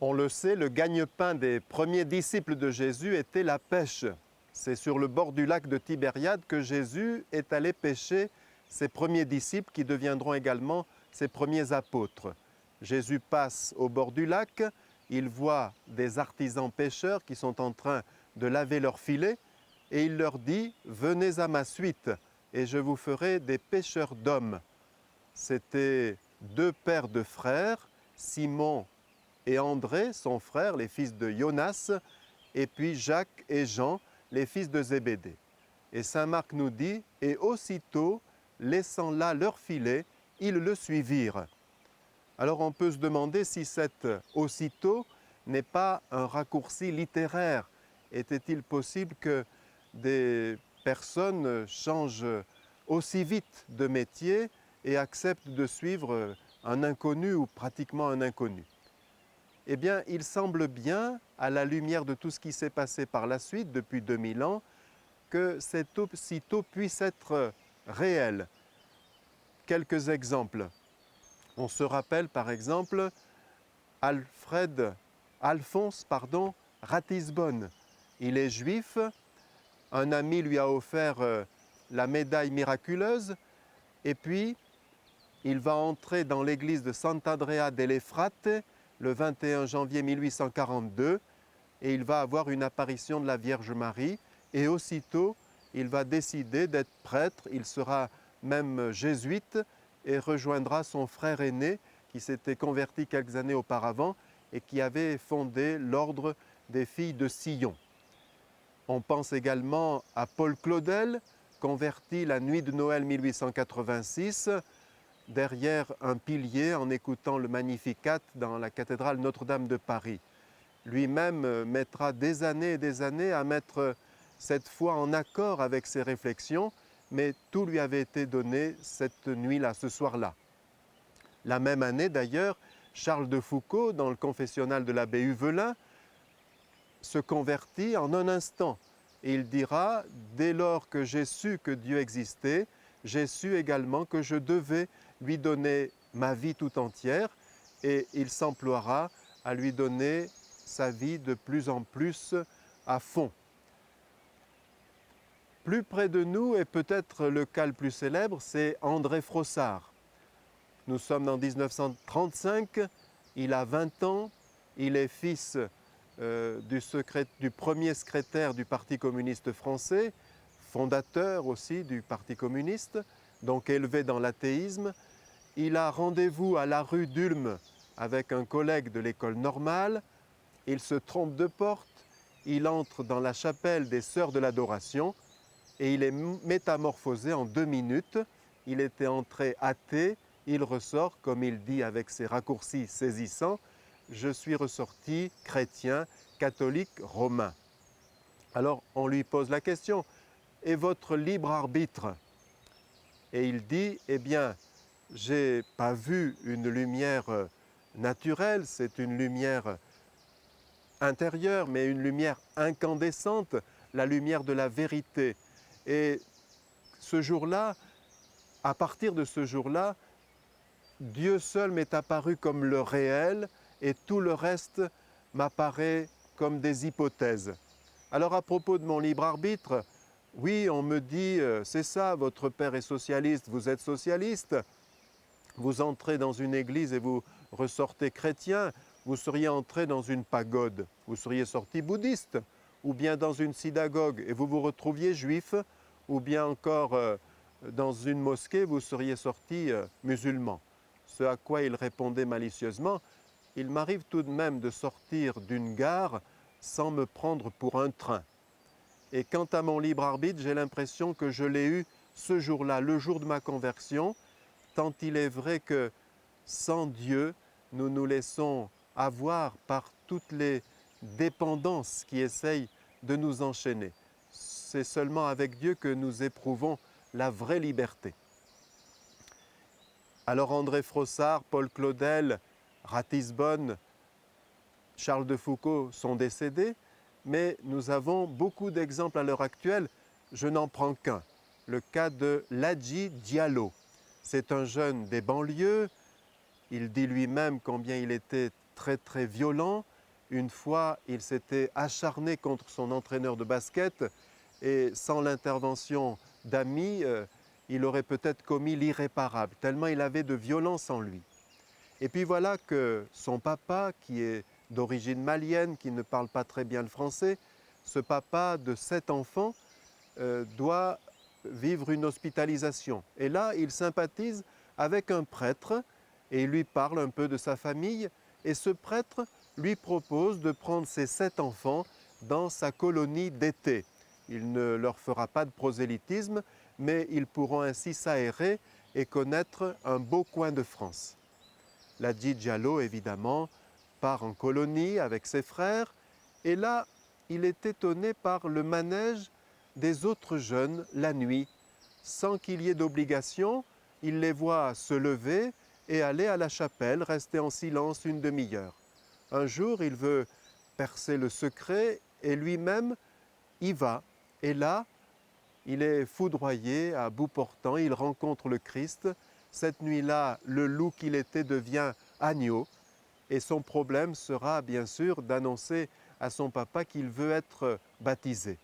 On le sait, le gagne-pain des premiers disciples de Jésus était la pêche. C'est sur le bord du lac de Tibériade que Jésus est allé pêcher ses premiers disciples qui deviendront également ses premiers apôtres. Jésus passe au bord du lac, il voit des artisans pêcheurs qui sont en train de laver leurs filets et il leur dit « Venez à ma suite et je vous ferai des pêcheurs d'hommes ». C'étaient deux pères de frères, Simon et André, son frère, les fils de Jonas, et puis Jacques et Jean, les fils de Zébédée. Et saint Marc nous dit « Et aussitôt, laissant là leur filet, ils le suivirent ». Alors on peut se demander si cet « aussitôt » n'est pas un raccourci littéraire. Était-il possible que des personnes changent aussi vite de métier et acceptent de suivre un inconnu ou pratiquement un inconnu? Eh bien, il semble bien, à la lumière de tout ce qui s'est passé par la suite, depuis 2000 ans, que cet aussitôt puisse être réel. Quelques exemples. On se rappelle par exemple Alphonse Ratisbonne. Il est juif, un ami lui a offert la médaille miraculeuse et puis il va entrer dans l'église de Sant'Andrea delle Frate le 21 janvier 1842 et il va avoir une apparition de la Vierge Marie et aussitôt il va décider d'être prêtre, il sera même jésuite et rejoindra son frère aîné qui s'était converti quelques années auparavant et qui avait fondé l'ordre des filles de Sillon. On pense également à Paul Claudel, converti la nuit de Noël 1886, derrière un pilier en écoutant le Magnificat dans la cathédrale Notre-Dame de Paris. Lui-même mettra des années et des années à mettre cette foi en accord avec ses réflexions, mais tout lui avait été donné cette nuit-là, ce soir-là. La même année d'ailleurs, Charles de Foucauld, dans le confessionnal de l'abbé Huvelin, se convertit en un instant. Et il dira « Dès lors que j'ai su que Dieu existait, j'ai su également que je devais lui donner ma vie tout entière » et il s'emploiera à lui donner sa vie de plus en plus à fond. Plus près de nous, et peut-être le cas le plus célèbre, c'est André Frossard. Nous sommes en 1935, il a 20 ans, il est fils du premier secrétaire du Parti communiste français, fondateur aussi du Parti communiste, donc élevé dans l'athéisme. Il a rendez-vous à la rue d'Ulm avec un collègue de l'école normale, il se trompe de porte, il entre dans la chapelle des Sœurs de l'Adoration et il est métamorphosé en 2 minutes. Il était entré athée, il ressort, comme il dit avec ses raccourcis saisissants, « Je suis ressorti chrétien, catholique, romain ». Alors on lui pose la question « Et votre libre arbitre ?» Et il dit « Eh bien, je n'ai pas vu une lumière naturelle, c'est une lumière intérieure, mais une lumière incandescente, la lumière de la vérité. » Et ce jour-là, à partir de ce jour-là, Dieu seul m'est apparu comme le réel et tout le reste m'apparaît comme des hypothèses. Alors à propos de mon libre arbitre, oui, on me dit, c'est ça, votre père est socialiste, vous êtes socialiste, vous entrez dans une église et vous ressortez chrétien, vous seriez entré dans une pagode, vous seriez sorti bouddhiste, ou bien dans une synagogue et vous vous retrouviez juif, ou bien encore dans une mosquée, vous seriez sorti musulman. Ce à quoi il répondait malicieusement, « Il m'arrive tout de même de sortir d'une gare sans me prendre pour un train. Et quant à mon libre arbitre, j'ai l'impression que je l'ai eu ce jour-là, le jour de ma conversion, tant il est vrai que sans Dieu, nous nous laissons avoir par toutes les dépendances qui essayent de nous enchaîner. C'est seulement avec Dieu que nous éprouvons la vraie liberté. » Alors André Frossard, Paul Claudel, Ratisbonne, Charles de Foucauld sont décédés, mais nous avons beaucoup d'exemples à l'heure actuelle. Je n'en prends qu'un, le cas de Ladji Diallo. C'est un jeune des banlieues, il dit lui-même combien il était très très violent. Une fois, il s'était acharné contre son entraîneur de basket et sans l'intervention d'amis, il aurait peut-être commis l'irréparable, tellement il avait de violence en lui. Et puis voilà que son papa, qui est d'origine malienne, qui ne parle pas très bien le français, ce papa de 7 enfants doit vivre une hospitalisation. Et là, il sympathise avec un prêtre et il lui parle un peu de sa famille. Et ce prêtre lui propose de prendre ses 7 enfants dans sa colonie d'été. Il ne leur fera pas de prosélytisme, mais ils pourront ainsi s'aérer et connaître un beau coin de France. Ladji Diallo, évidemment, part en colonie avec ses frères. Et là, il est étonné par le manège des autres jeunes la nuit. Sans qu'il y ait d'obligation, il les voit se lever et aller à la chapelle, rester en silence une demi-heure. Un jour, il veut percer le secret et lui-même y va. Et là, il est foudroyé, à bout portant, il rencontre le Christ. Cette nuit-là, le loup qu'il était devient agneau. Et son problème sera bien sûr d'annoncer à son papa qu'il veut être baptisé.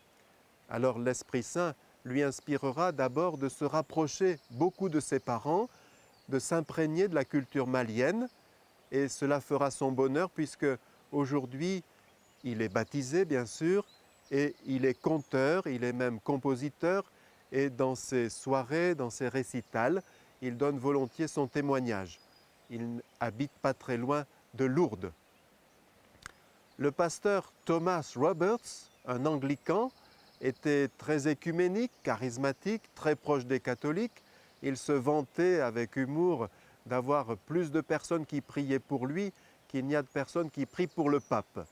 Alors l'Esprit Saint lui inspirera d'abord de se rapprocher beaucoup de ses parents, de s'imprégner de la culture malienne, et cela fera son bonheur puisque aujourd'hui il est baptisé bien sûr, et il est conteur, il est même compositeur, et dans ses soirées, dans ses récitals, il donne volontiers son témoignage. Il habite pas très loin de Lourdes. Le pasteur Thomas Roberts, un anglican, était très écuménique, charismatique, très proche des catholiques. Il se vantait avec humour d'avoir plus de personnes qui priaient pour lui qu'il n'y a de personnes qui prient pour le pape.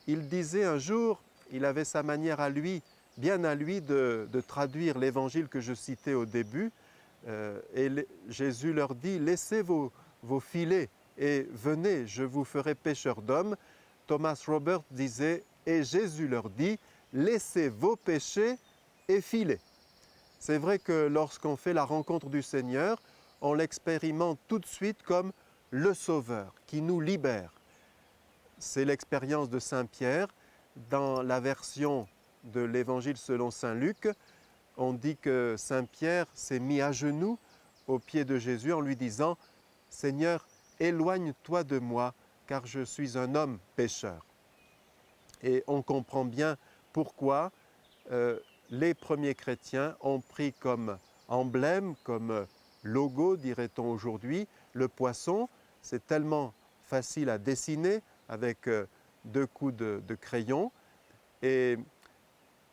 Il disait un jour, il avait sa manière à lui, bien à lui, de traduire l'évangile que je citais au début. Jésus leur dit, laissez vos filets et venez, je vous ferai pêcheurs d'hommes. Thomas Roberts disait, et Jésus leur dit, laissez vos péchés et filez. C'est vrai que lorsqu'on fait la rencontre du Seigneur, on l'expérimente tout de suite comme le Sauveur qui nous libère. C'est l'expérience de Saint Pierre. Dans la version de l'Évangile selon Saint Luc, on dit que Saint Pierre s'est mis à genoux aux pieds de Jésus en lui disant « Seigneur, éloigne-toi de moi, car je suis un homme pécheur. » Et on comprend bien pourquoi les premiers chrétiens ont pris comme emblème, comme logo, dirait-on aujourd'hui, le poisson. C'est tellement facile à dessiner avec 2 coups de crayon. Et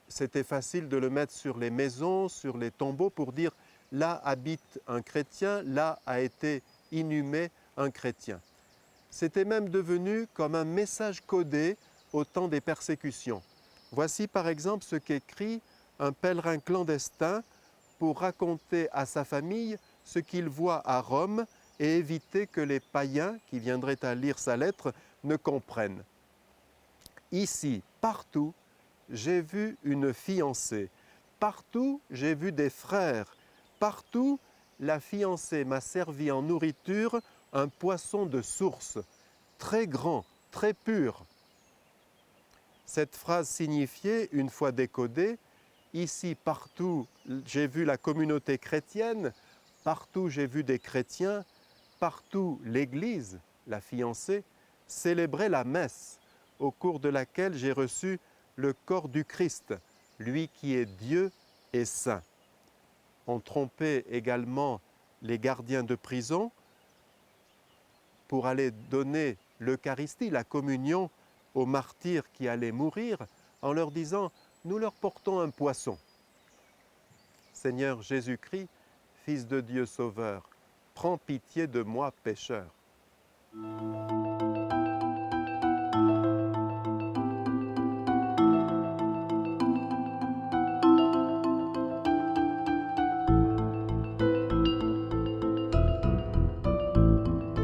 c'était facile de le mettre sur les maisons, sur les tombeaux pour dire « là habite un chrétien, là a été inhumé un chrétien ». C'était même devenu comme un message codé au temps des persécutions. Voici par exemple ce qu'écrit un pèlerin clandestin pour raconter à sa famille ce qu'il voit à Rome et éviter que les païens qui viendraient à lire sa lettre ne comprennent. Ici, partout, j'ai vu une fiancée. Partout, j'ai vu des frères. Partout, la fiancée m'a servi en nourriture un poisson de source, très grand, très pur. Cette phrase signifiait, une fois décodée, ici, partout, j'ai vu la communauté chrétienne, partout, j'ai vu des chrétiens, partout, l'Église, la fiancée, célébrait la messe, au cours de laquelle j'ai reçu le corps du Christ, lui qui est Dieu et saint. On trompait également les gardiens de prison pour aller donner l'Eucharistie, la communion, aux martyrs qui allaient mourir, en leur disant « nous leur portons un poisson ». Seigneur Jésus-Christ, Fils de Dieu Sauveur, prends pitié de moi pécheur.